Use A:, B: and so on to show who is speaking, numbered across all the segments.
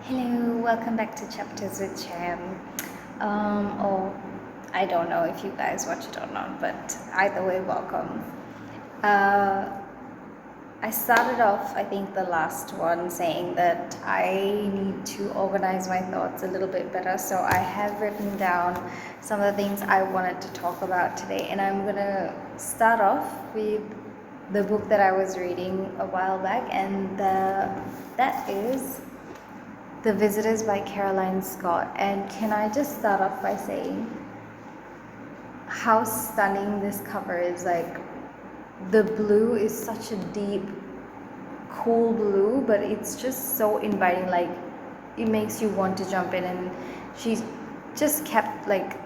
A: Hello, welcome back to Chapters with Cham. Or I don't know if you guys watch it or not, but either way, welcome. I started off, I think, the last one saying that I need to organize my thoughts a little bit better. So I have written down some of the things I wanted to talk about today, and I'm gonna start off with the book that I was reading a while back, and that is The Visitors by Caroline Scott. And can I just start off by saying how stunning this cover is? Like, the blue is such a deep, cool blue, but it's just so inviting. Like, it makes you want to jump in. And she's just kept, like,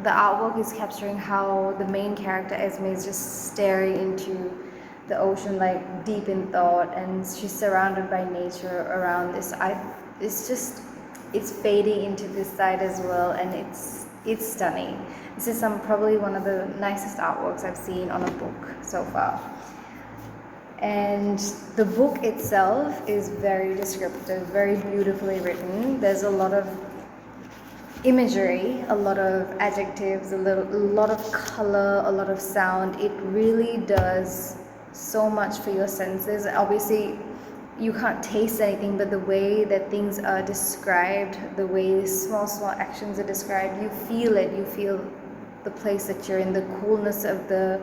A: the artwork is capturing how the main character Esme is just staring into the ocean, like deep in thought, and she's surrounded by nature around this. It's fading into this side as well, and it's stunning. This is probably one of the nicest artworks I've seen on a book so far. And the book itself is very descriptive, very beautifully written. There's a lot of imagery, a lot of adjectives, a lot of color, a lot of sound. It really does so much for your senses. Obviously, you can't taste anything, but the way that things are described, the way small actions are described, you feel it. You feel the place that you're in, the coolness of the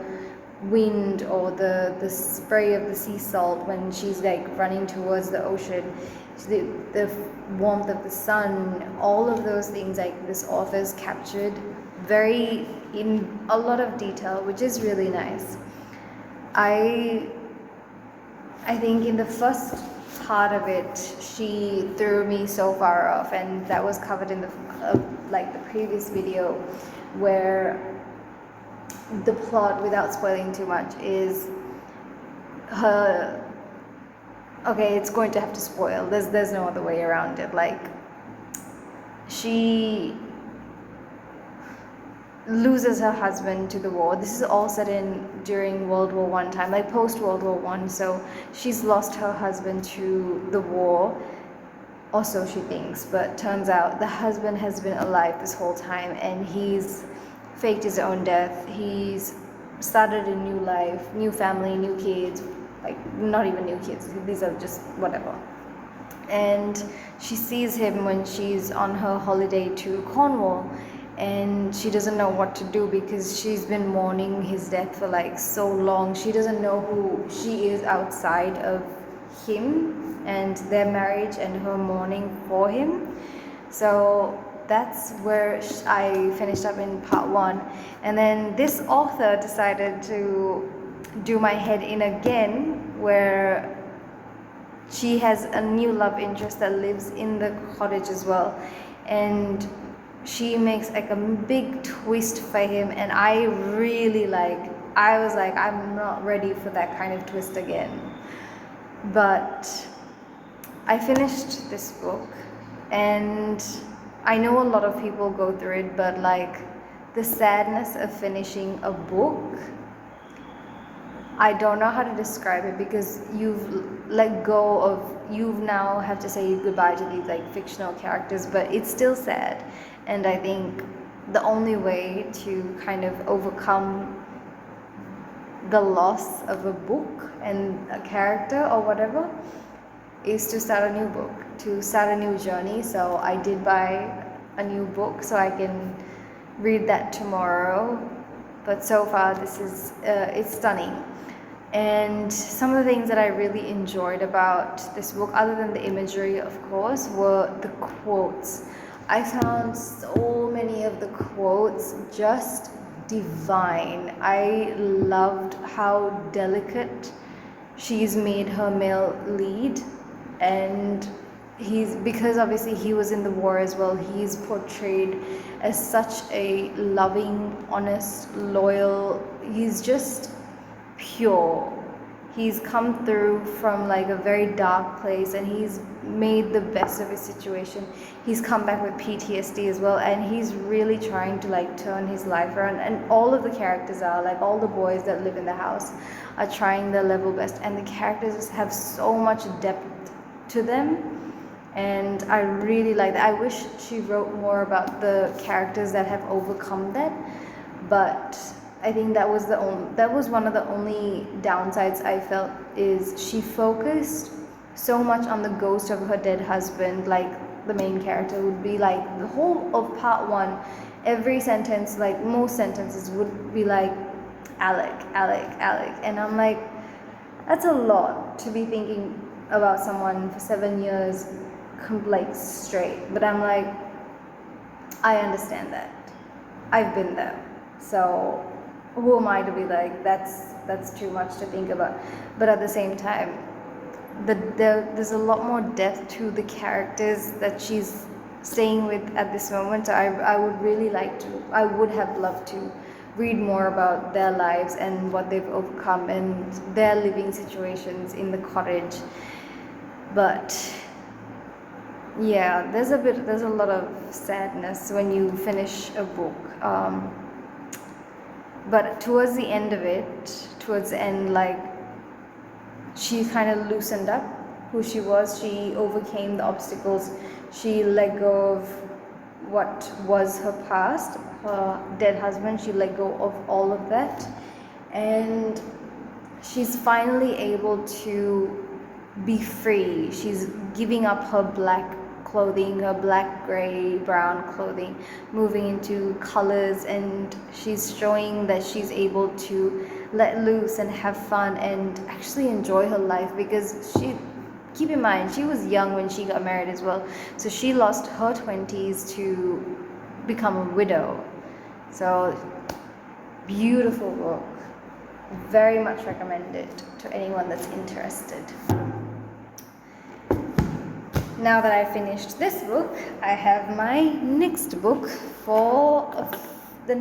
A: wind, or the spray of the sea salt when she's like running towards the ocean, the warmth of the sun. All of those things, like, this author's captured very in a lot of detail, which is really nice. I think in the first part of it, she threw me so far off, and that was covered in the previous video, where the plot, without spoiling too much, is her. Okay, it's going to have to spoil. There's no other way around it. Like, she loses her husband to the war. This is all set in during World War I time, like post World War I. So she's lost her husband to the war, or so she thinks, but turns out the husband has been alive this whole time, and he's faked his own death. He's started a new life, new family, new kids, like not even new kids, these are just whatever. And she sees him when she's on her holiday to Cornwall, and she doesn't know what to do because she's been mourning his death for like so long. She doesn't know who she is outside of him and their marriage and her mourning for him. So that's where I finished up in part 1. And then this author decided to do my head in again, where she has a new love interest that lives in the cottage as well, and she makes like a big twist for him, and I was like, I'm not ready for that kind of twist again. But I finished this book, and I know a lot of people go through it, but like, the sadness of finishing a book, I don't know how to describe it, because you've let go of, you now have to say goodbye to these like fictional characters, but it's still sad. And I think the only way to kind of overcome the loss of a book and a character or whatever is to start a new book, to start a new journey. So I did buy a new book so I can read that tomorrow. But so far, this is it's stunning. And some of the things that I really enjoyed about this book, other than the imagery, of course, were the quotes. I found so many of the quotes just divine. I loved how delicate she's made her male lead, and because obviously he was in the war as well, he's portrayed as such a loving, honest, loyal, he's just pure. He's come through from like a very dark place, and he's made the best of his situation. He's come back with PTSD as well, and he's really trying to like turn his life around. And all of the characters are like, all the boys that live in the house are trying their level best, and the characters have so much depth to them. and I really like that. I wish she wrote more about the characters that have overcome that, but I think that was one of the only downsides I felt, is she focused so much on the ghost of her dead husband. Like, the main character would be like, the whole of part one, every sentence, like most sentences would be like, Alec, Alec, Alec, and I'm like, that's a lot to be thinking about someone for 7 years like straight. But I'm like, I understand that, I've been there, so who am I to be like, that's too much to think about. But at the same time, there's a lot more depth to the characters that she's staying with at this moment. So I would really like to, I would have loved to read more about their lives and what they've overcome and their living situations in the cottage. But yeah, there's a lot of sadness when you finish a book. But towards the end of it, towards the end, like, she kind of loosened up who she was. She overcame the obstacles. She let go of what was her past, her dead husband. She let go of all of that, and she's finally able to be free. She's giving up her black clothing, her black, gray, brown clothing, moving into colors, and she's showing that she's able to let loose and have fun and actually enjoy her life. Because keep in mind, she was young when she got married as well, so she lost her 20s to become a widow. So beautiful book, very much recommend it to anyone that's interested. Now that I finished this book, I have my next book for the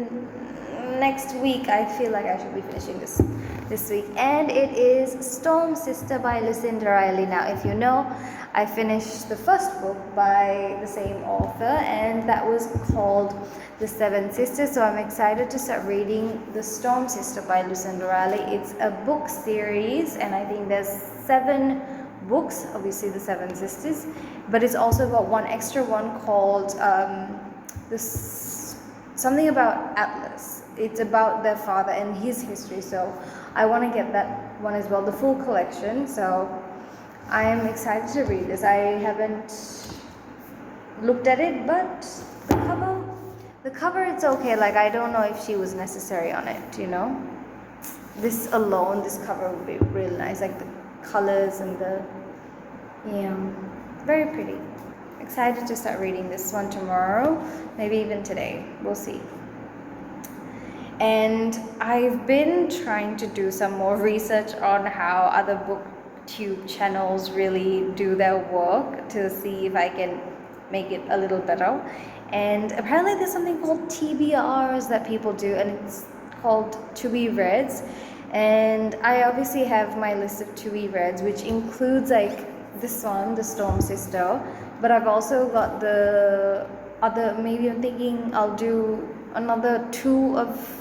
A: next week. I feel like I should be finishing this week, and it is Storm Sister by Lucinda Riley. Now, if you know, I finished the first book by the same author, and that was called The Seven Sisters. So I'm excited to start reading The Storm Sister by Lucinda Riley. It's a book series, and I think there's 7 books, obviously the Seven Sisters, but it's also got one extra one called something about Atlas. It's about their father and his history, so I want to get that one as well, the full collection. So I am excited to read this. I haven't looked at it, but the cover it's okay. Like, I don't know if she was necessary on it, you know. This cover would be really nice, like the colors and very pretty. Excited to start reading this one tomorrow, maybe even today, we'll see. And I've been trying to do some more research on how other booktube channels really do their work, to see if I can make it a little better. And apparently there's something called TBRs that people do, and it's called To Be Reads. And I obviously have my list of to be reads, which includes like this one, The Storm Sister, but I've also got the other, maybe I'm thinking I'll do another 2 of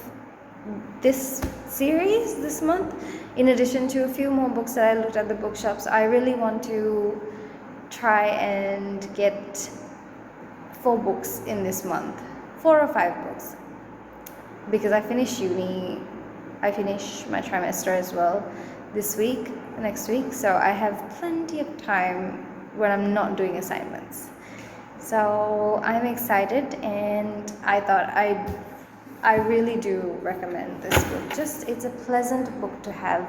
A: this series this month, in addition to a few more books that I looked at the bookshops. I really want to try and get 4 books in this month, 4 or 5 books, because I finish uni. I finish my trimester as well next week, so I have plenty of time when I'm not doing assignments. So I'm excited, and I thought I really do recommend this book. It's a pleasant book to have,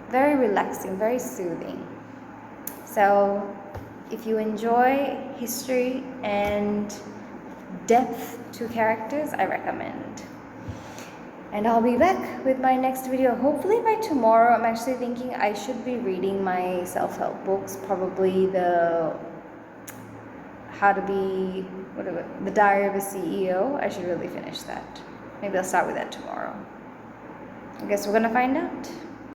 A: very relaxing, very soothing. So if you enjoy history and depth to characters, I recommend. And I'll be back with my next video hopefully by tomorrow. I'm actually thinking I should be reading my self-help books, probably the Diary of a CEO. I should really finish that. Maybe I'll start with that tomorrow. I guess we're gonna find out.